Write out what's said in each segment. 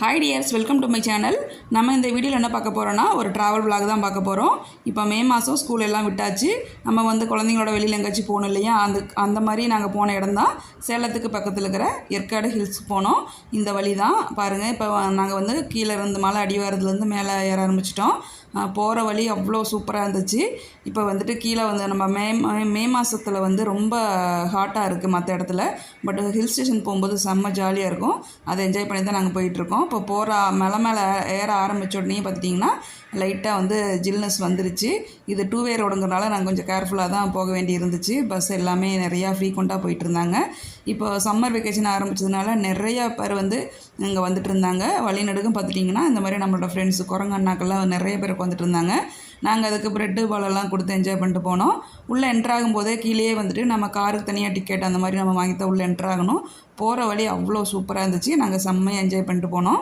Hi tears, welcome to my channel. நம்ம இந்த வீடியோவில் என்ன பார்க்க போகிறோன்னா ஒரு ட்ராவல் vlog தான் பார்க்க போகிறோம். இப்போ மே மாதம் ஸ்கூல் எல்லாம் விட்டாச்சு. நம்ம குழந்தைங்களோட வெளியில் எங்கேயாச்சும் போகணும் இல்லையா, அந்த மாதிரி நாங்கள் போன இடம் தான் சேலத்துக்கு பக்கத்தில் இருக்கிற ஏற்காடு ஹில்ஸ் போனோம். இந்த வழி தான் பாருங்கள். இப்போ நாங்கள் கீழே இருந்து மலை அடிவாரத்துலேருந்து மேலே ஏற ஆரம்பிச்சிட்டோம். போகிற வழி அவ்வளோ சூப்பராக இருந்துச்சு. இப்போ கீழே நம்ம மே மாதத்தில் ரொம்ப ஹாட்டாக இருக்குது மற்ற இடத்துல. பட் ஹில் ஸ்டேஷன் போகும்போது செம்ம ஜாலியாக இருக்கும். அதை என்ஜாய் பண்ணி தான் நாங்கள் போயிட்டுருக்கோம். இப்போ போகிற மேலே ஏற ஆரம்பித்த உடனே பார்த்திங்கன்னா லைட்டாக ஜில்னஸ் வந்துருச்சு. இது 2-வே ரோடுங்கிறனால நாங்கள் கொஞ்சம் கேர்ஃபுல்லாக தான் போக வேண்டி இருந்துச்சு. பஸ் எல்லாமே நிறையா ஃப்ரீக்வெண்ட்டாக போயிட்டு இருந்தாங்க. இப்போ சம்மர் வெக்கேஷன் ஆரம்பித்ததுனால நிறையா பேர் இங்கே வந்துட்டு இருந்தாங்க. வழிநடுக்கும் பார்த்துட்டிங்கன்னா இந்த மாதிரி நம்மளோட ஃப்ரெண்ட்ஸு குரங்கு அண்ணாக்கெல்லாம் நிறைய பேர் வந்துட்டு இருந்தாங்க. நாங்கள் அதுக்கு ப்ரெட்டு பாலெல்லாம் கொடுத்து என்ஜாய் பண்ணிட்டு போனோம். உள்ளே என்ட்ராகும் போதே கீழேயே நம்ம காருக்கு தனியாக டிக்கெட் அந்த மாதிரி நம்ம வாங்கி தான் உள்ளே என்ட்ராகணும். போகிற வழி அவ்வளோ சூப்பராக இருந்துச்சு. நாங்கள் செம்மையாக என்ஜாய் பண்ணிட்டு போனோம்.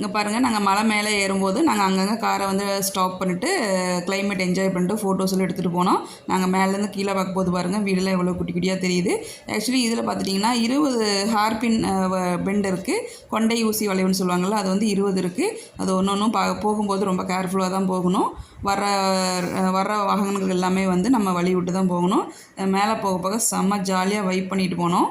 இங்கே பாருங்கள், நாங்கள் மலை மேலே ஏறும்போது நாங்கள் அங்கங்கே காரை ஸ்டாப் பண்ணிவிட்டு கிளைமேட் என்ஜாய் பண்ணிட்டு ஃபோட்டோஸ் எல்லாம் எடுத்துகிட்டு போனோம். நாங்கள் மேலேருந்து கீழே பார்க்கும்போது பாருங்கள் வீடெல்லாம் எவ்வளோ குட்டி குட்டியாக தெரியுது. ஆக்சுவலி இதில் பார்த்துட்டிங்கன்னா 20 ஹேர்பின் பெண்ட் இருக்குது. கொண்டை ஊசி வளைவுன்னு சொல்லுவாங்கள்ல, அது 20 இருக்குது. அது ஒன்று போகும்போது ரொம்ப கேர்ஃபுல்லாக தான் போகணும். வர வாகனங்கள் எல்லாமே நம்ம வழி விட்டு தான் போகணும். மேலே போக போக செம்ம ஜாலியாக வைப் பண்ணிட்டு போனோம்.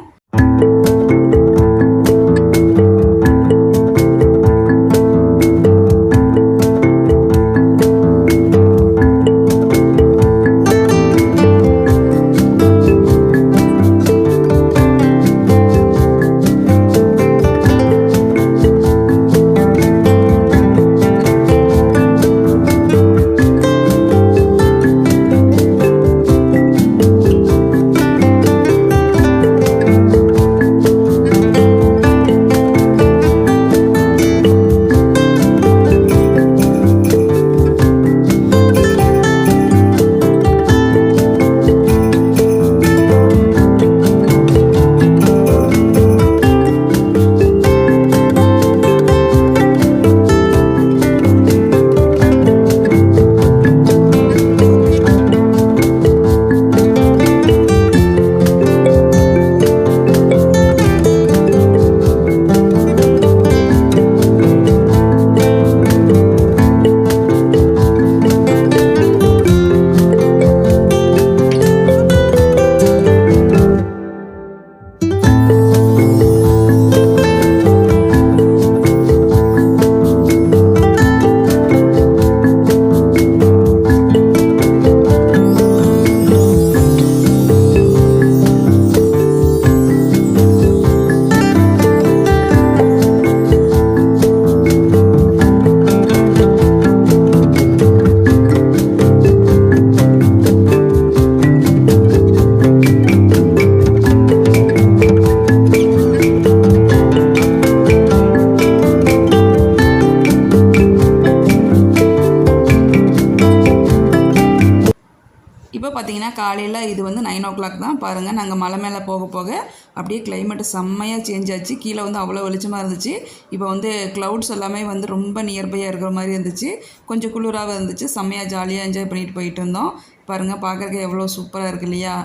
இப்போ பார்த்தீங்கன்னா காலையில் இது 9 o'clock தான். பாருங்கள், நாங்கள் மலை மேலே போக போக அப்படியே கிளைமேட்டு செம்மையாக சேஞ்ச் ஆச்சு. கீழே அவ்வளோ வெளிச்சமாக இருந்துச்சு. இப்போ க்ளவுட்ஸ் எல்லாமே ரொம்ப நியர்பையாக இருக்கிற மாதிரி இருந்துச்சு. கொஞ்சம் குளிராக இருந்துச்சு. செம்மையாக ஜாலியாக என்ஜாய் பண்ணிட்டு போயிட்டு இருந்தோம். பாருங்கள், பார்க்குறதுக்கு எவ்வளோ சூப்பராக இருக்குது இல்லையா.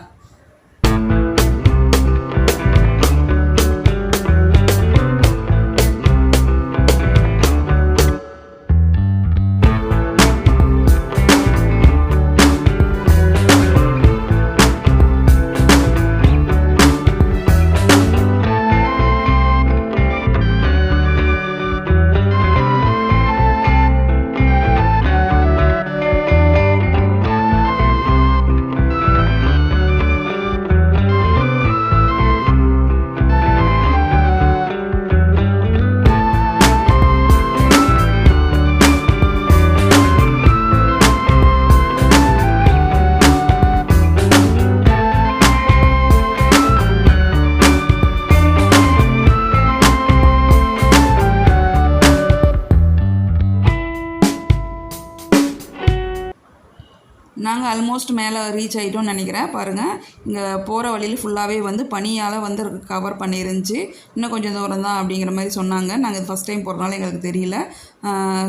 ஆல்மோஸ்ட் மேலே ரீச் ஆகிட்டோம்னு நினைக்கிறேன். பாருங்கள், இங்கே போகிற வழியில் ஃபுல்லாகவே வந்து பனியால் வந்து கவர் பண்ணிருந்துச்சு. இன்னும் கொஞ்சம் தூரம் தான் அப்படிங்கிற மாதிரி சொன்னாங்க. நாங்கள் இது ஃபஸ்ட் டைம் போகிறனால எங்களுக்கு தெரியல.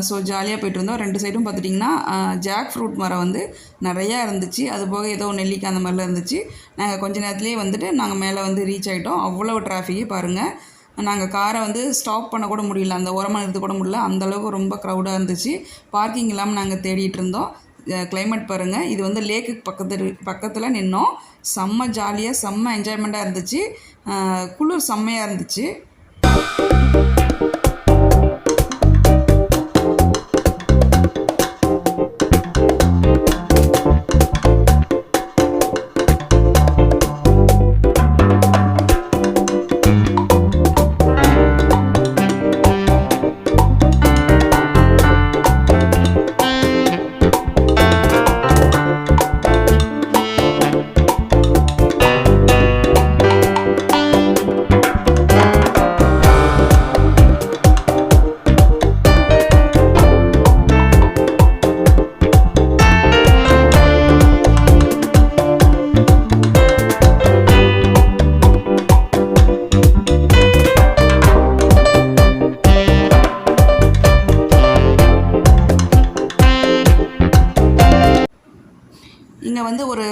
ஸோ ஜாலியாக போய்ட்டு இருந்தோம். 2 சைடும் பார்த்துட்டிங்கன்னா ஜாக் ஃப்ரூட் மரம் வந்து நிறையா இருந்துச்சு. அது போக ஏதோ நெல்லிக்காய் அந்த மாதிரிலாம் இருந்துச்சு. நாங்கள் கொஞ்ச நேரத்துலேயே வந்துட்டு நாங்கள் மேலே வந்து ரீச் ஆகிட்டோம். அவ்வளோ டிராஃபிக்கு பாருங்கள். நாங்கள் காரை வந்து ஸ்டாப் பண்ண கூட முடியல, அந்த ஓரமாக நிறுத்த கூட முடியல, அந்தளவுக்கு ரொம்ப க்ரௌடாக இருந்துச்சு. பார்க்கிங் இல்லாமல் நாங்கள் தேடிட்டு இருந்தோம். கிளைமேட் பாருங்கள், இது வந்து லேக்குக்கு பக்கத்தில் நின்னோம். செம்ம ஜாலியாக செம்ம என்ஜாய்மெண்ட்டாக இருந்துச்சு. குளிர் செம்மையாக இருந்துச்சு. இங்கே வந்து ஒரு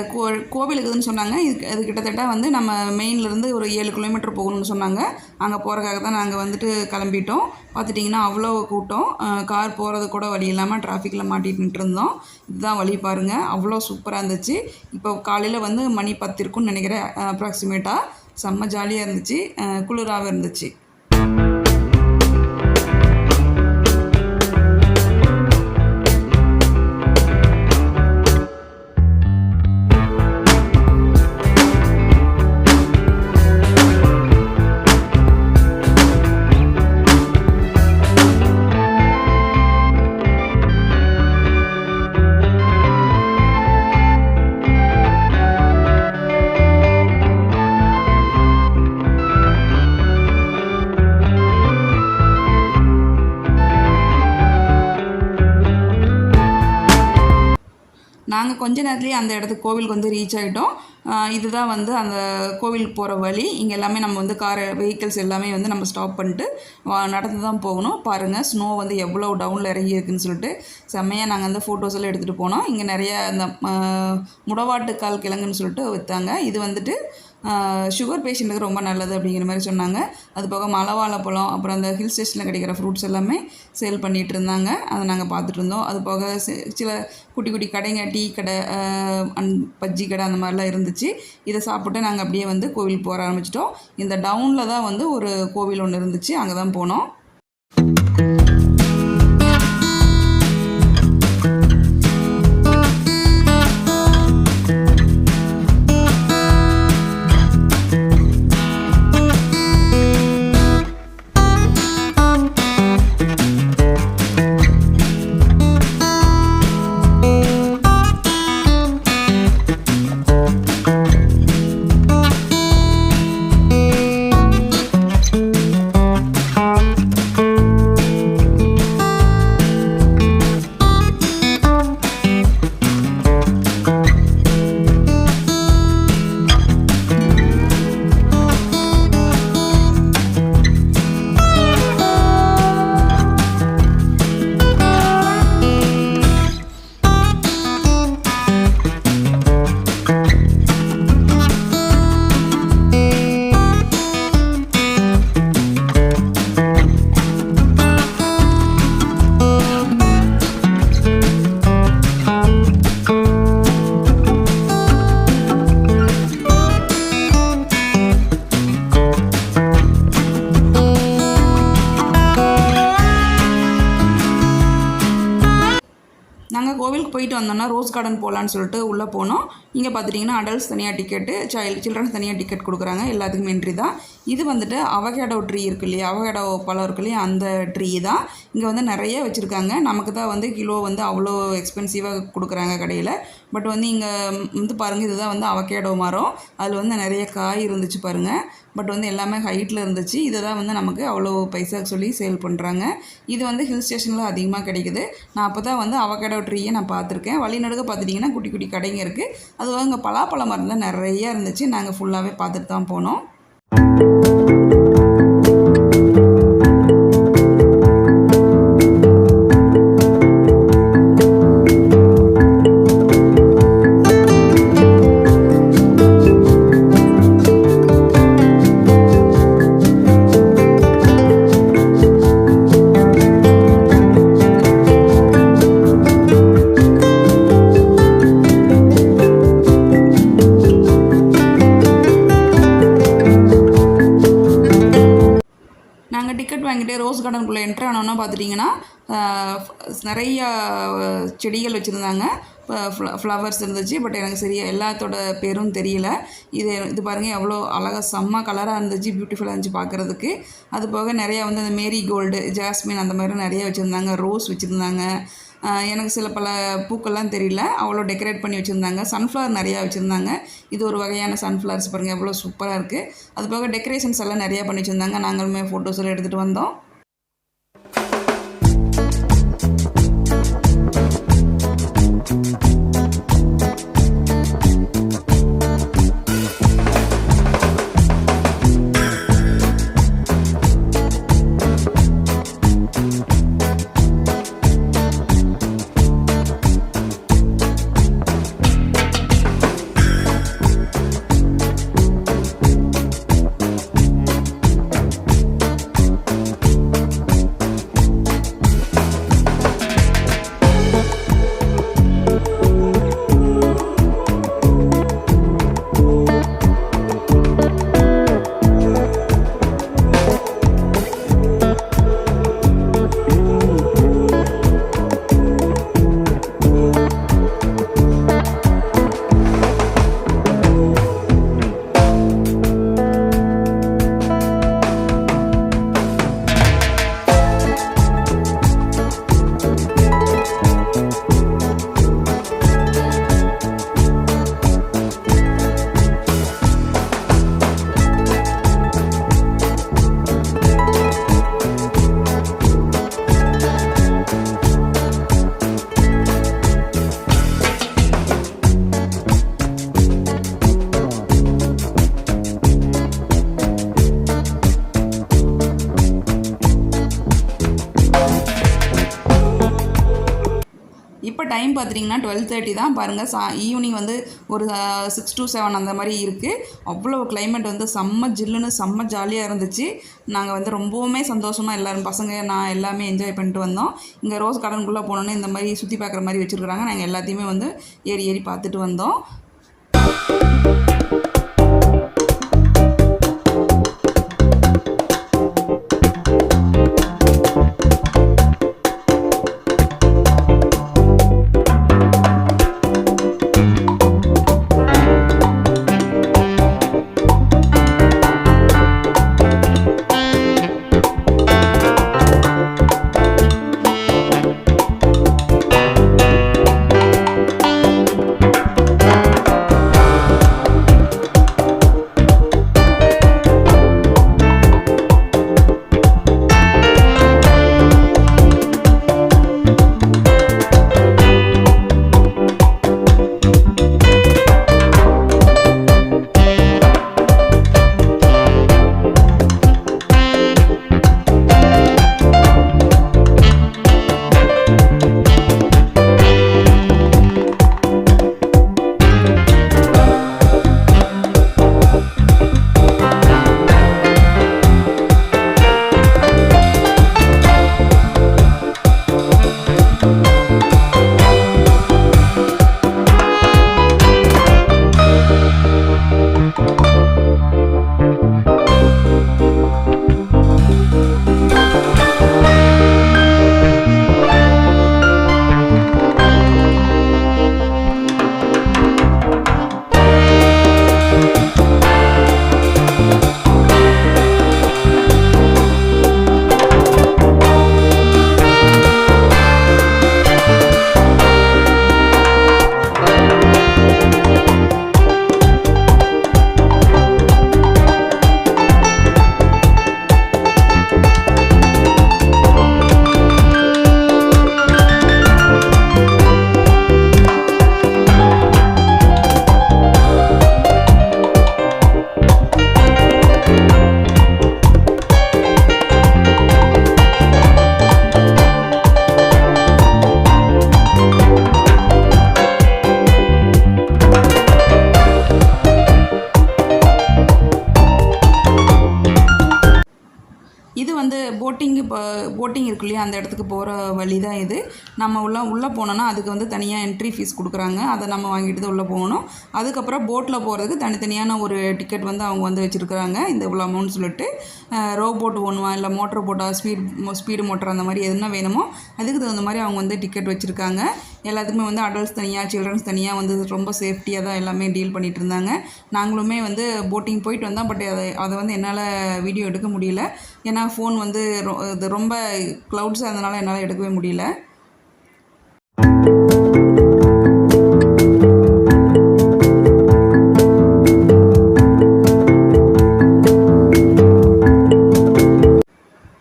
கோவில் இருக்குதுன்னு சொன்னாங்க. அது கிட்டத்தட்ட வந்து நம்ம மெயின்லேருந்து ஒரு 7 கிலோமீட்டர் போகணும்னு சொன்னாங்க. அங்கே போகிறக்காக தான் நாங்கள் வந்துட்டு கிளம்பிட்டோம். பார்த்துட்டிங்கன்னா அவ்வளோ கூட்டம், கார் போகிறது கூட வழி இல்லாமல் டிராஃபிக்கில் மாட்டிகிட்டு இருந்தோம். இதுதான் வழி பாருங்கள், அவ்வளோ சூப்பராக இருந்துச்சு. இப்போ காலையில் வந்து மணி 10 இருக்குன்னு நினைக்கிறேன் அப்ராக்சிமேட்டாக. செம்ம ஜாலியாக இருந்துச்சு, குளிராகவும் இருந்துச்சு. நாங்கள் கொஞ்ச நேரத்துலேயே அந்த இடத்துக்கு கோவிலுக்கு வந்து ரீச் ஆகிட்டோம். இதுதான் வந்து அந்த கோவிலுக்கு போகிற வழி. இங்கே எல்லாமே நம்ம வந்து வெஹிக்கிள்ஸ் எல்லாமே வந்து நம்ம ஸ்டாப் பண்ணிட்டு நடந்து தான் போகணும். பாருங்கள், ஸ்னோ வந்து எவ்வளோ டவுனில் இறங்கி இருக்குதுன்னு சொல்லிட்டு செம்மையாக நாங்கள் அந்த ஃபோட்டோஸ் எல்லாம் எடுத்துகிட்டு போனோம். இங்கே நிறைய அந்த முடவாட்டுக்கால் கிழங்குன்னு சொல்லிட்டு விற்றாங்க. இது வந்துட்டு சுகர் பேஷண்ட்டுக்கு ரொம்ப நல்லது அப்படிங்கிற மாதிரி சொன்னாங்க. அது போக மலைவாழைப்பழம், அப்புறம் அந்த ஹில் ஸ்டேஷனில் கிடைக்கிற ஃப்ரூட்ஸ் எல்லாமே சேல் பண்ணிகிட்டு இருந்தாங்க. அதை நாங்கள் பார்த்துட்டு இருந்தோம். அது போக சில குட்டி குட்டி கடைங்க, டீ கடை, பஜ்ஜி கடை அந்த மாதிரிலாம் இருந்துச்சு. இதை சாப்பிட்டு நாங்கள் அப்படியே வந்து கோவில் போக ஆரம்பிச்சிட்டோம். இந்த டவுனில் தான் வந்து ஒரு கோவில் ஒன்று இருந்துச்சு, அங்கே தான் போனோம். நாங்கள் கோவிலுக்கு போயிட்டு வந்தோம்னா ரோஸ் கார்டன் போகலான்னு சொல்லிட்டு உள்ளே போனோம். இங்கே பார்த்துட்டிங்கன்னா அடல்ட்ஸ் தனியாக டிக்கெட்டு, சில்ட்ரன்ஸ் தனியாக டிக்கெட் கொடுக்குறாங்க. எல்லாத்துக்குமே என்ட்ரி தான். இது வந்துட்டு அவகேடோ ட்ரீ இருக்கு இல்லையா, அவகேடோ பழம் இருக்கு இல்லையா, அந்த ட்ரீ தான். இங்கே வந்து நிறைய வச்சுருக்காங்க. நமக்கு தான் வந்து கிலோ வந்து அவ்வளோ எக்ஸ்பென்சிவாக கொடுக்குறாங்க கடையில். பட் வந்து இங்கே வந்து பாருங்கள், இதுதான் வந்து அவகேடோ மரம். அதில் வந்து நிறைய காய் இருந்துச்சு பாருங்கள். பட் வந்து எல்லாமே ஹைட்டில் இருந்துச்சு. இதை தான் வந்து நமக்கு அவ்வளோ பைசாக்கு சொல்லி சேல் பண்ணுறாங்க. இது வந்து ஹில் ஸ்டேஷனில் அதிகமாக கிடைக்குது. நான் அப்போ தான் வந்து அவகேடோ ட்ரீயை நான் பார்த்துருக்கேன். வழிநடுக பார்த்துட்டிங்கன்னா குட்டி குட்டி கடைங்க இருக்குது. அதுவும் இங்கே பலாப்பழ மரம் தான் நிறையா இருந்துச்சு. நாங்கள் ஃபுல்லாகவே பார்த்துட்டு தான் போனோம். நாங்கள் டிக்கெட் வாங்கிட்டு ரோஸ் கார்டனுக்குள்ளே என்ட்ரு ஆனோன்னா பார்த்துட்டிங்கன்னா நிறையா செடிகள் வச்சுருந்தாங்க. ஃப்ளவர்ஸ் இருந்துச்சு. பட் எனக்கு சரியாக எல்லாத்தோட பேரும் தெரியல. இது பாருங்கள், எவ்வளோ அழகாக செம்ம கலராக இருந்துச்சு, பியூட்டிஃபுல்லாக இருந்துச்சு பார்க்குறதுக்கு. அது போக நிறையா வந்து அந்த மேரி கோல்டு, ஜாஸ்மின் அந்த மாதிரி நிறைய வச்சுருந்தாங்க. ரோஸ் வச்சுருந்தாங்க. எனக்கு சில பல பூக்கள்லாம் தெரியல, அவ்வளோ டெக்கரேட் பண்ணி வச்சுருந்தாங்க. சன்ஃப்ளவர் நிறையா வச்சுருந்தாங்க. இது ஒரு வகையான சன்ஃப்ளவர்ஸ் பாருங்கள், எவ்வளோ சூப்பராக இருக்குது. அது போக டெக்கரேஷன்ஸ் எல்லாம் நிறையா பண்ணி வச்சுருந்தாங்க. நாங்களுமே ஃபோட்டோஸ் எல்லாம் எடுத்துகிட்டு வந்தோம். இப்போ டைம் பார்த்துட்டிங்கன்னா 12:30 தான் பாருங்கள். ஈவினிங் வந்து ஒரு 6 to 7 அந்த மாதிரி இருக்குது. அவ்வளோ கிளைமேட் வந்து செம்ம ஜில்லுன்னு செம்ம ஜாலியாக இருந்துச்சு. நாங்கள் வந்து ரொம்பவுமே சந்தோஷமாக எல்லோரும் பசங்க நான் எல்லாமே என்ஜாய் பண்ணிட்டு வந்தோம். இங்கே ரோஸ் கார்டனுக்குள்ளே போனோன்னே இந்த மாதிரி சுற்றி பார்க்குற மாதிரி வச்சுருக்குறாங்க. நாங்கள் எல்லாத்தையுமே வந்து ஏறி ஏறி பார்த்துட்டு வந்தோம். வந்து போட்டிங் இருக்கு இல்லையா, அந்த இடத்துக்கு போகிற வழி தான் இது. நம்ம உள்ளே போனோன்னா அதுக்கு வந்து தனியாக என்ட்ரி ஃபீஸ் கொடுக்குறாங்க. அதை நம்ம வாங்கிட்டு தான் உள்ளே போகணும். அதுக்கப்புறம் போட்டில் போகிறதுக்கு தனித்தனியான ஒரு டிக்கெட் வந்து அவங்க வந்து வச்சுருக்குறாங்க. இந்த இவ்வளோ அமௌண்ட் சொல்லிட்டு ரோ போட் வேணுமா இல்லை மோட்டர் போட்டா ஸ்பீடு மோட்டர் அந்த மாதிரி எதுனா வேணுமோ அதுக்கு தகுந்த மாதிரி அவங்க வந்து டிக்கெட் வச்சுருக்காங்க. எல்லாத்துக்குமே வந்து அடல்ட்ஸ் தனியாக சில்ட்ரன்ஸ் தனியாக வந்து ரொம்ப சேஃப்டியாக தான் எல்லாமே டீல் பண்ணிகிட்டு இருந்தாங்க. நாங்களுமே வந்து போட்டிங் போயிட்டு வந்தோம். பட் அதை வந்து என்னால் வீடியோ எடுக்க முடியல. ஏன்னா ஃபோன் வந்து இது ரொம்ப க்ளவுட்ஸாக இருந்தனால என்னால் எடுக்கவே முடியல.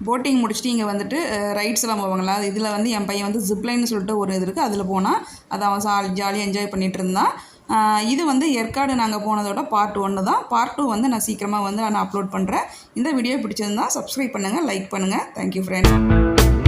போட்டிங் முடிச்சுட்டு இங்கே வந்துட்டு ரைட்ஸ்லாம் போவாங்களா, இதில் வந்து என் பையன் வந்து ஜிப்லைன்னு சொல்லிட்டு ஒரு இது இருக்குது, அதில் போனால் அதை அவன் ஜாலியாக என்ஜாய் பண்ணிகிட்டு இருந்தான். இது வந்து ஏற்காடு நாங்கள் போனதோட பார்ட் 1 தான். பார்ட் 2 வந்து நான் சீக்கிரமாக வந்து நான் அப்லோட் பண்ணுறேன். இந்த வீடியோ பிடிச்சிருந்தா சப்ஸ்கிரைப் பண்ணுங்கள், லைக் பண்ணுங்கள். Thank you friends.